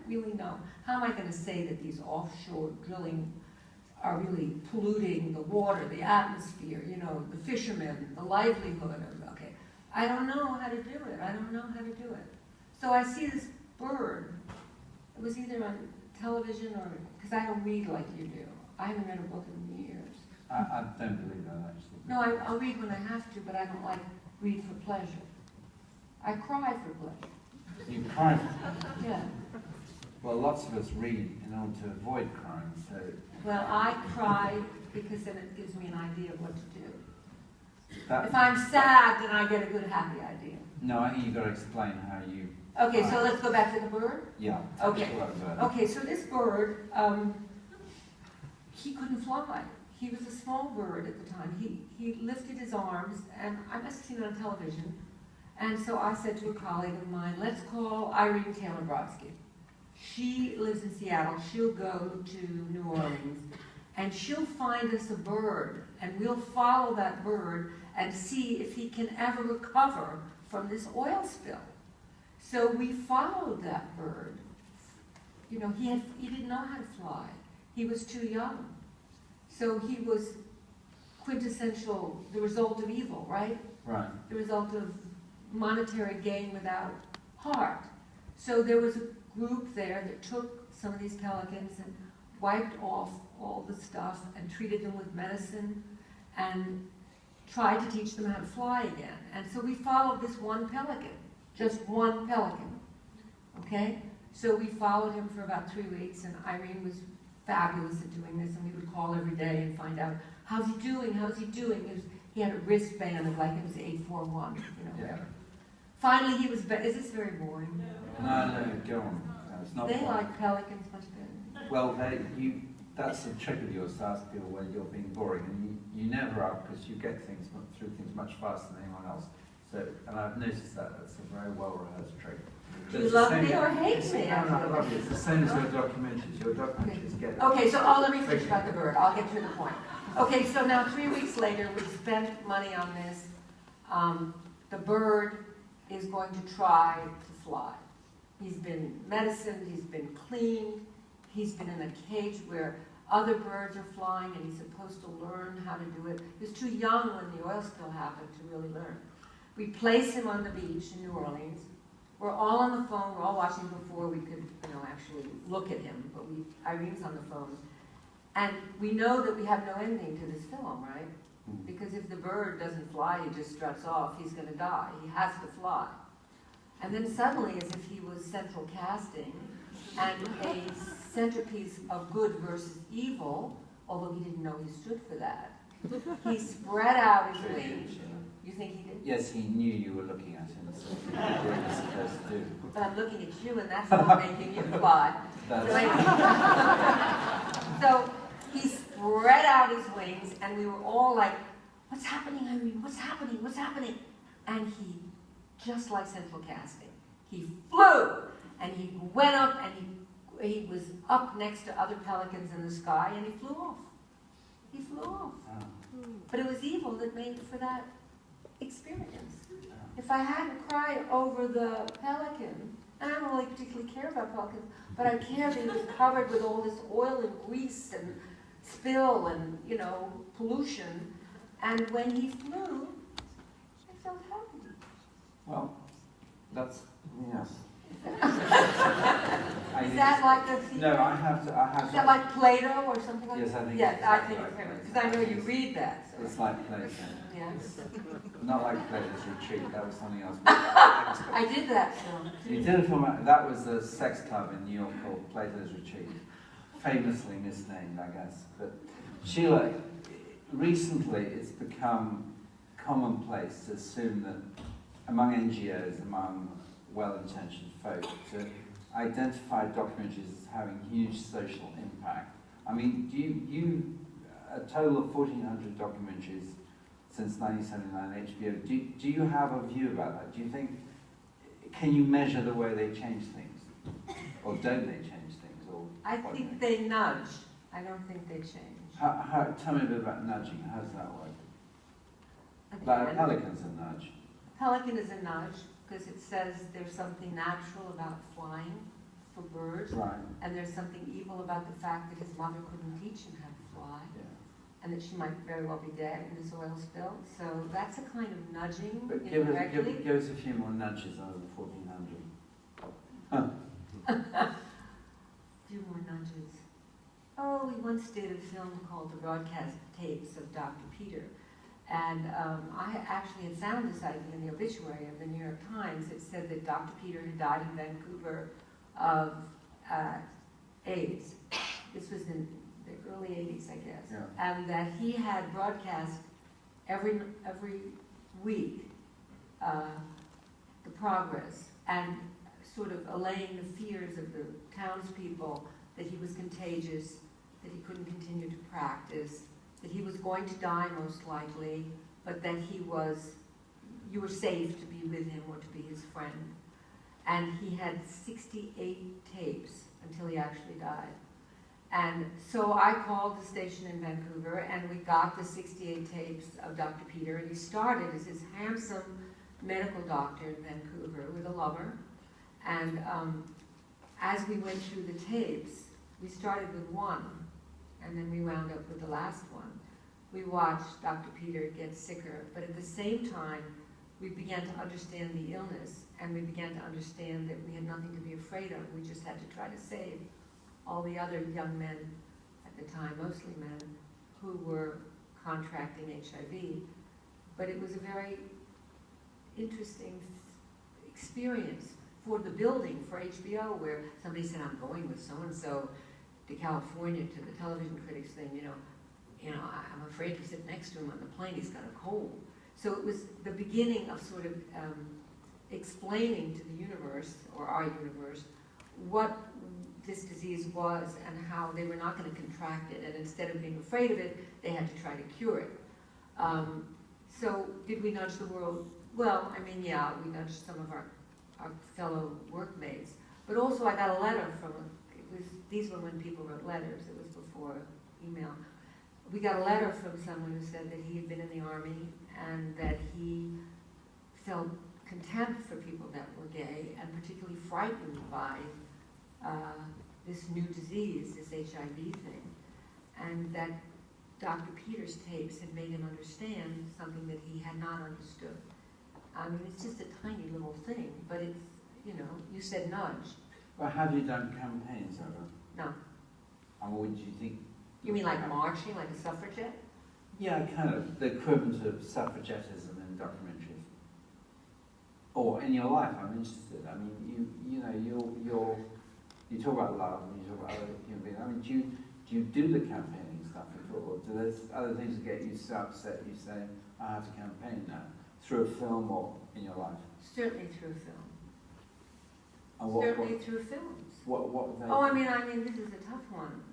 really know. How am I going to say that these offshore drilling are really polluting the water, the atmosphere, you know, the fishermen, the livelihood of, okay. I don't know how to do it. I don't know how to do it. So I see this bird. It was either on television or, because I don't read like you do. I haven't read a book in years. I don't believe that, actually. No, I'll read when I have to, but I don't like read for pleasure. I cry for pleasure. You cry for pleasure? Yeah. Well, lots of us read in order to avoid crying, so... Well, I cry because then it gives me an idea of what to do. That, if I'm sad, then I get a good, happy idea. No, I think you've got to explain how you... Okay, so let's go back to the bird? Yeah. Okay. Okay, so this bird, he couldn't fly. He was a small bird at the time. He lifted his arms, and I must have seen it on television. And so I said to a colleague of mine, let's call Irene Taylor-Brodsky. She lives in Seattle. She'll go to New Orleans, and she'll find us a bird, and we'll follow that bird and see if he can ever recover from this oil spill. So we followed that bird. You know, he didn't know how to fly. He was too young. So he was quintessential, the result of evil, right? Right. The result of monetary gain without heart. So there was a group there that took some of these pelicans and wiped off all the stuff and treated them with medicine and tried to teach them how to fly again. And so we followed this one pelican, just one pelican, okay? So we followed him for about 3 weeks, and Irene was fabulous at doing this, and we would call every day and find out, how's he doing, how's he doing? He had a wristband of like, it was 841, you know, whatever. Finally, he was better. Is this very boring? No, go on. No, it's not they boring. like pelicans much better. Well, that's the trick of yours, to ask people when you're being boring, and you never are, because you get through things much faster than anyone else. So, and I've noticed that. That's a very well-rehearsed trick. Do you love me or hate me? No, I love you. It's the same as your documentaries. Your documentaries get it. Okay, so let me finish about the bird. I'll get to the point. Okay, so now 3 weeks later, we spent money on this. The bird is going to try to fly. He's been medicined, he's been cleaned, he's been in a cage where other birds are flying, and he's supposed to learn how to do it. He was too young when the oil spill happened to really learn. We place him on the beach in New Orleans. We're all on the phone, we're all watching before we could, actually look at him, but Irene's on the phone. And we know that we have no ending to this film, right? Because if the bird doesn't fly, he just struts off, he's going to die. He has to fly. And then suddenly, as if he was central casting and a centerpiece of good versus evil, although he didn't know he stood for that, he spread out his wings. You think he did? Yes, he knew you were looking at him. So what were you supposed to do? But I'm looking at you, and that's not making you fly. So he spread out his wings, and we were all like, what's happening, Irene? What's happening? What's happening? And he, just like central casting, he flew, and he went up, and he was up next to other pelicans in the sky, and he flew off. He flew off. Oh. But it was evil that made for that experience. If I hadn't cried over the pelican, and I don't really particularly care about pelicans, but I care that he was covered with all this oil and grease and spill and, pollution. And when he flew, I felt happy. Well, that's, yes. Is that like a theme? No, I have to. Is that like Plato or something like that? Yes, I think. Yes, I think like it's famous because I know you read that. So. It's like Plato. Yes. Not like Plato's Retreat. That was something else. I did that film. You did a film. That was a sex club in New York called Plato's Retreat, famously misnamed, I guess. But Sheila, recently it's become commonplace to assume that among NGOs, among well-intentioned folk, to identify documentaries as having huge social impact. I mean, a total of 1,400 documentaries since 1979 HBO. Do you have a view about that? Do you think, can you measure the way they change things? Or don't they change things? Or I think they nudge. I don't think they change. Tell me a bit about nudging. How does that work? Like a pelican's a nudge. Pelican is a nudge because it says there's something natural about flying for birds. bird, Right. and there's something evil about the fact that his mother couldn't teach him how to fly, Yeah. and that she might very well be dead in this oil spill. So that's a kind of nudging But give indirectly. us a few more nudges over 1400. A few more nudges. Oh, we once did a film called The Broadcast Tapes of Dr. Peter. And I actually had found this item in the obituary of the New York Times. It said that Dr. Peter had died in Vancouver of AIDS. This was in the early 80s, I guess. Yeah. And that he had broadcast every week the progress and sort of allaying the fears of the townspeople that he was contagious, that he couldn't continue to practice, that he was going to die most likely, but that you were safe to be with him or to be his friend. And he had 68 tapes until he actually died. And so I called the station in Vancouver, and we got the 68 tapes of Dr. Peter, and he started as this handsome medical doctor in Vancouver with a lover. And as we went through the tapes, we started with one, and then we wound up with the last one. We watched Dr. Peter get sicker, but at the same time, we began to understand the illness, and we began to understand that we had nothing to be afraid of. We just had to try to save all the other young men at the time, mostly men, who were contracting HIV. But it was a very interesting experience for the building, for HBO, where somebody said, I'm going with so-and-so to California to the television critics thing, you know, I'm afraid to sit next to him on the plane, he's got a cold. So it was the beginning of sort of explaining to the universe, or our universe, what this disease was and how they were not going to contract it, and instead of being afraid of it, they had to try to cure it. So did we nudge the world? Well, I mean, yeah, we nudged some of our fellow workmates, but also I got a letter from, these were when people wrote letters, it was before email. We got a letter from someone who said that he had been in the army and that he felt contempt for people that were gay and particularly frightened by this new disease, this HIV thing, and that Dr. Peter's tapes had made him understand something that he had not understood. I mean, it's just a tiny little thing, but it's, you know, you said nudge. Well, have you done campaigns ever? No. And what do you think? You mean like marching, like a suffragette? Yeah, kind of. The equivalent of suffragettism in documentaries. Or in your life, I'm interested. I mean, you talk about love and you talk about other human beings. I mean, do you do the campaigning stuff at all? Or do there other things that get you so upset you say, I have to campaign now? Through a film or in your life? Certainly through film. And Certainly through films. What were they? Oh, I mean, this is a tough one.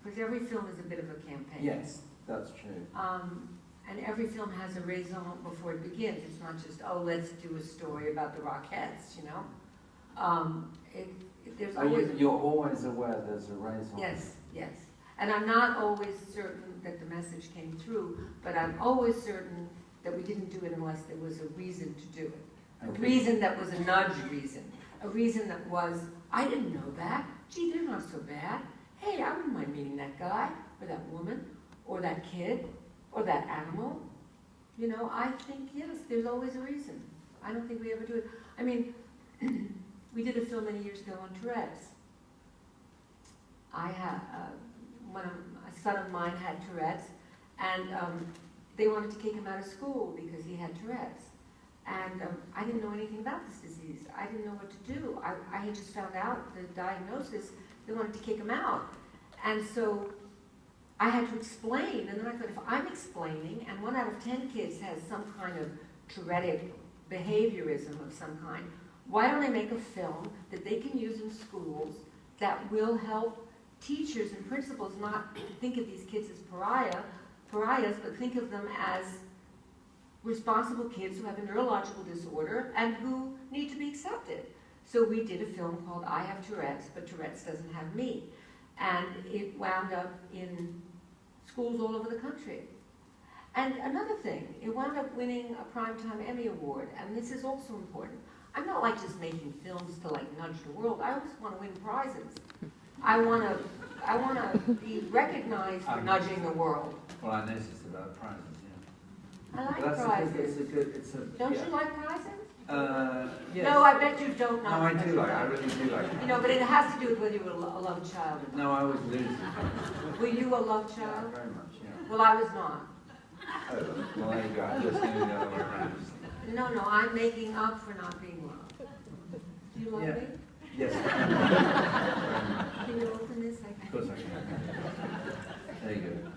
Because every film is a bit of a campaign. Yes, that's true. And every film has a raison before it begins. It's not just, oh, let's do a story about the Rockettes, you know? There's always... You're always aware there's a raison. Yes, yes. And I'm not always certain that the message came through, but I'm always certain that we didn't do it unless there was a reason to do it. A reason that was a nudge reason. A reason that was, I didn't know that. Gee, they're not so bad. Hey, I wouldn't mind meeting that guy, or that woman, or that kid, or that animal. You know, I think, yes, there's always a reason. I don't think we ever do it. I mean, we did a film many years ago on Tourette's. I had, a son of mine had Tourette's, and they wanted to kick him out of school because he had Tourette's. And I didn't know anything about this disease. I didn't know what to do. I had just found out the diagnosis. They wanted to kick him out. And so I had to explain, and then I thought, if I'm explaining, and 1 out of 10 kids has some kind of Tourettic behaviorism of some kind, why don't I make a film that they can use in schools that will help teachers and principals not think of these kids as pariahs, but think of them as responsible kids who have a neurological disorder and who need to be accepted. So we did a film called I Have Tourette's, but Tourette's Doesn't Have Me. And it wound up in schools all over the country. And another thing, it wound up winning a Primetime Emmy Award, and this is also important. I'm not like just making films to like nudge the world. I always want to win prizes. I want to be recognized for nudging the world. Well, I noticed about prizes, yeah. I like But prizes. it's a Don't yeah. you like prizes? Yes. No, I bet you don't. No, I do like. I really do like. You know, but it has to do with whether you're a love child or not. No, I was losing. Were you a love Yeah, child? very much. Yeah. Well, I was not. Oh, well, there you go. I'm just going the other way around. No, no, I'm making up for not being loved. Do you love Yeah. me? Yes. Can you open this? Of course I can. There you go.